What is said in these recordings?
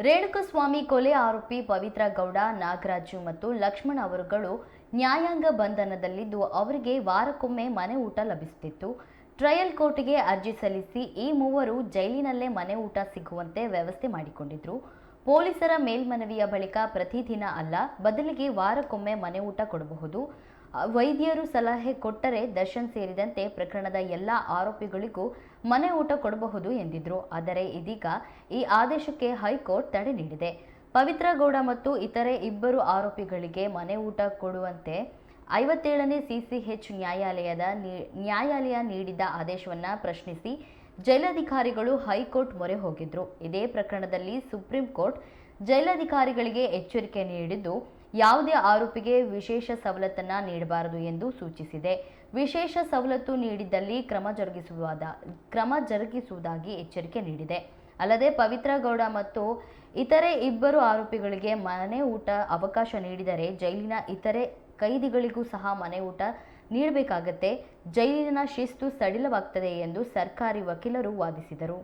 ರೇಣುಕಸ್ವಾಮಿ ಕೊಲೆ ಆರೋಪಿ ಪವಿತ್ರ ಗೌಡ, ನಾಗರಾಜು ಮತ್ತು ಲಕ್ಷ್ಮಣ್ ಅವರುಗಳು ನ್ಯಾಯಾಂಗ ಬಂಧನದಲ್ಲಿದ್ದು ಅವರಿಗೆ ವಾರಕ್ಕೊಮ್ಮೆ ಮನೆ ಊಟ ಲಭಿಸುತ್ತಿತ್ತು. ಟ್ರಯಲ್ ಕೋರ್ಟ್ಗೆ ಅರ್ಜಿ ಸಲ್ಲಿಸಿ ಈ ಮೂವರು ಜೈಲಿನಲ್ಲೇ ಮನೆ ಊಟ ಸಿಗುವಂತೆ ವ್ಯವಸ್ಥೆ ಮಾಡಿಕೊಂಡಿದ್ರು. ಪೊಲೀಸರ ಮೇಲ್ಮನವಿಯ ಬಳಿಕ ಪ್ರತಿದಿನ ಅಲ್ಲ, ಬದಲಿಗೆ ವಾರಕ್ಕೊಮ್ಮೆ ಮನೆ ಊಟ ಕೊಡಬಹುದು. ವೈದ್ಯರು ಸಲಹೆ ಕೊಟ್ಟರೆ ದರ್ಶನ್ ಸೇರಿದಂತೆ ಪ್ರಕರಣದ ಎಲ್ಲ ಆರೋಪಿಗಳಿಗೂ ಮನೆ ಊಟ ಕೊಡಬಹುದು ಎಂದಿದ್ರು. ಆದರೆ ಇದೀಗ ಈ ಆದೇಶಕ್ಕೆ ಹೈಕೋರ್ಟ್ ತಡೆ ನೀಡಿದೆ. ಪವಿತ್ರ ಗೌಡ ಮತ್ತು ಇತರೆ ಇಬ್ಬರು ಆರೋಪಿಗಳಿಗೆ ಮನೆ ಊಟ ಕೊಡುವಂತೆ 57ನೇ ಸಿಸಿಎಚ್ ನ್ಯಾಯಾಲಯ ನೀಡಿದ್ದ ಆದೇಶವನ್ನು ಪ್ರಶ್ನಿಸಿ ಜೈಲಾಧಿಕಾರಿಗಳು ಹೈಕೋರ್ಟ್ ಮೊರೆ ಹೋಗಿದ್ರು. ಇದೇ ಪ್ರಕರಣದಲ್ಲಿ ಸುಪ್ರೀಂ ಕೋರ್ಟ್ ಜೈಲಾಧಿಕಾರಿಗಳಿಗೆ ಎಚ್ಚರಿಕೆ ನೀಡಿದ್ದು, ಯಾವುದೇ ಆರೋಪಿಗೆ ವಿಶೇಷ ಸವಲತ್ತನ್ನು ನೀಡಬಾರದು ಎಂದು ಸೂಚಿಸಿದೆ. ವಿಶೇಷ ಸವಲತ್ತು ನೀಡಿದ್ದಲ್ಲಿ ಕ್ರಮ ಜರುಗಿಸುವುದಾಗಿ ಎಚ್ಚರಿಕೆ ನೀಡಿದೆ. ಅಲ್ಲದೆ ಪವಿತ್ರ ಗೌಡ ಮತ್ತು ಇತರೆ ಇಬ್ಬರು ಆರೋಪಿಗಳಿಗೆ ಮನೆ ಊಟ ಅವಕಾಶ ನೀಡಿದರೆ ಜೈಲಿನ ಇತರೆ ಕೈದಿಗಳಿಗೂ ಸಹ ಮನೆ ಊಟ ನೀಡಬೇಕಾಗತ್ತೆ. ಜೈಲಿನ ಶಿಸ್ತು ಸಡಿಲವಾಗ್ತದೆ ಎಂದು ಸರ್ಕಾರಿ ವಕೀಲರು ವಾದಿಸಿದರು.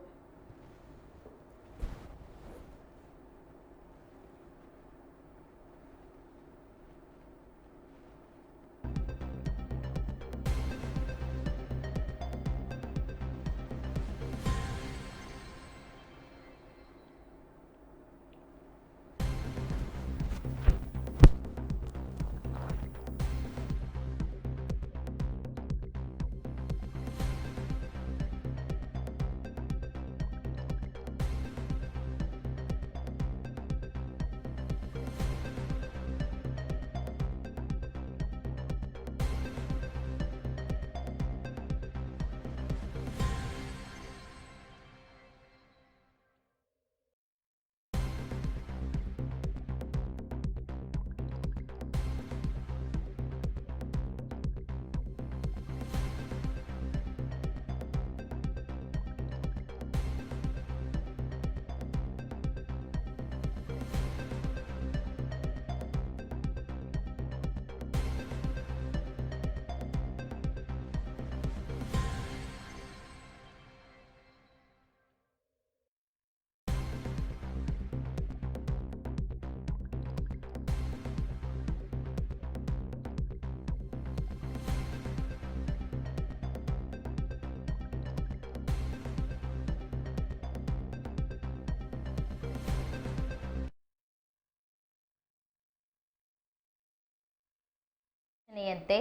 ಯೋಜನೆಯಂತೆ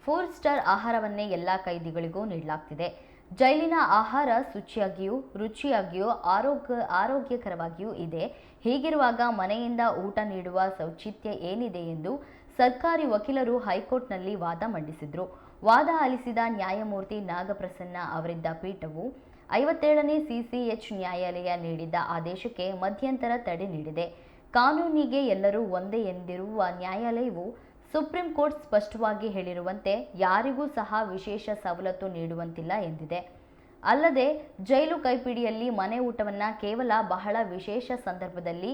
4 ಸ್ಟಾರ್ ಆಹಾರವನ್ನೇ ಎಲ್ಲ ಕೈದಿಗಳಿಗೂ ನೀಡಲಾಗ್ತಿದೆ. ಜೈಲಿನ ಆಹಾರ ಶುಚಿಯಾಗಿಯೂ ರುಚಿಯಾಗಿಯೂ ಆರೋಗ್ಯಕರವಾಗಿಯೂ ಇದೆ. ಹೀಗಿರುವಾಗ ಮನೆಯಿಂದ ಊಟ ನೀಡುವ ಔಚಿತ್ಯ ಏನಿದೆ ಎಂದು ಸರ್ಕಾರಿ ವಕೀಲರು ಹೈಕೋರ್ಟ್ನಲ್ಲಿ ವಾದ ಮಂಡಿಸಿದ್ರು. ವಾದ ಆಲಿಸಿದ ನ್ಯಾಯಮೂರ್ತಿ ನಾಗಪ್ರಸನ್ನ ಅವರಿದ್ದ ಪೀಠವು 57ನೇ ಸಿಸಿಎಚ್ ನ್ಯಾಯಾಲಯ ನೀಡಿದ್ದ ಆದೇಶಕ್ಕೆ ಮಧ್ಯಂತರ ತಡೆ ನೀಡಿದೆ. ಕಾನೂನಿಗೆ ಎಲ್ಲರೂ ಒಂದೇ ಎಂದಿರುವ ನ್ಯಾಯಾಲಯವು ಸುಪ್ರೀಂ ಕೋರ್ಟ್ ಸ್ಪಷ್ಟವಾಗಿ ಹೇಳಿರುವಂತೆ ಯಾರಿಗೂ ಸಹ ವಿಶೇಷ ಸವಲತ್ತು ನೀಡುವಂತಿಲ್ಲ ಎಂದಿದೆ. ಅಲ್ಲದೆ ಜೈಲು ಕೈಪಿಡಿಯಲ್ಲಿ ಮನೆ ಊಟವನ್ನು ಕೇವಲ ಬಹಳ ವಿಶೇಷ ಸಂದರ್ಭದಲ್ಲಿ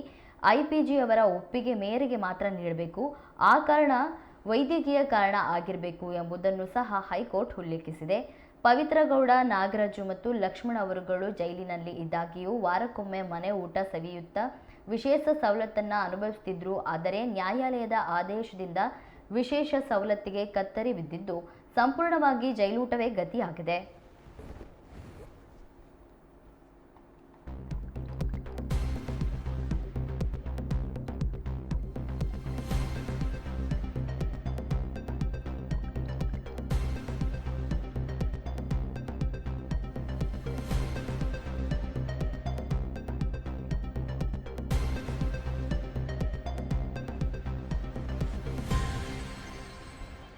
ಐಪಿಜಿ ಅವರ ಒಪ್ಪಿಗೆ ಮೇರೆಗೆ ಮಾತ್ರ ನೀಡಬೇಕು, ಆ ಕಾರಣ ವೈದ್ಯಕೀಯ ಕಾರಣ ಆಗಿರಬೇಕು ಎಂಬುದನ್ನು ಸಹ ಹೈಕೋರ್ಟ್ ಉಲ್ಲೇಖಿಸಿದೆ. ಪವಿತ್ರ ಗೌಡ, ನಾಗರಾಜು ಮತ್ತು ಲಕ್ಷ್ಮಣ್ ಅವರುಗಳು ಜೈಲಿನಲ್ಲಿ ಇದ್ದಾಗಿಯೂ ವಾರಕ್ಕೊಮ್ಮೆ ಮನೆ ಊಟ ಸವಿಯುತ್ತಾ ವಿಶೇಷ ಸವಲತ್ತನ್ನು ಅನುಭವಿಸುತ್ತಿದ್ದರು. ಆದರೆ ನ್ಯಾಯಾಲಯದ ಆದೇಶದಿಂದ ವಿಶೇಷ ಸವಲತ್ತಿಗೆ ಕತ್ತರಿ ಬಿದ್ದಿದ್ದು ಸಂಪೂರ್ಣವಾಗಿ ಜೈಲೂಟವೇ ಗತಿಯಾಗಿದೆ.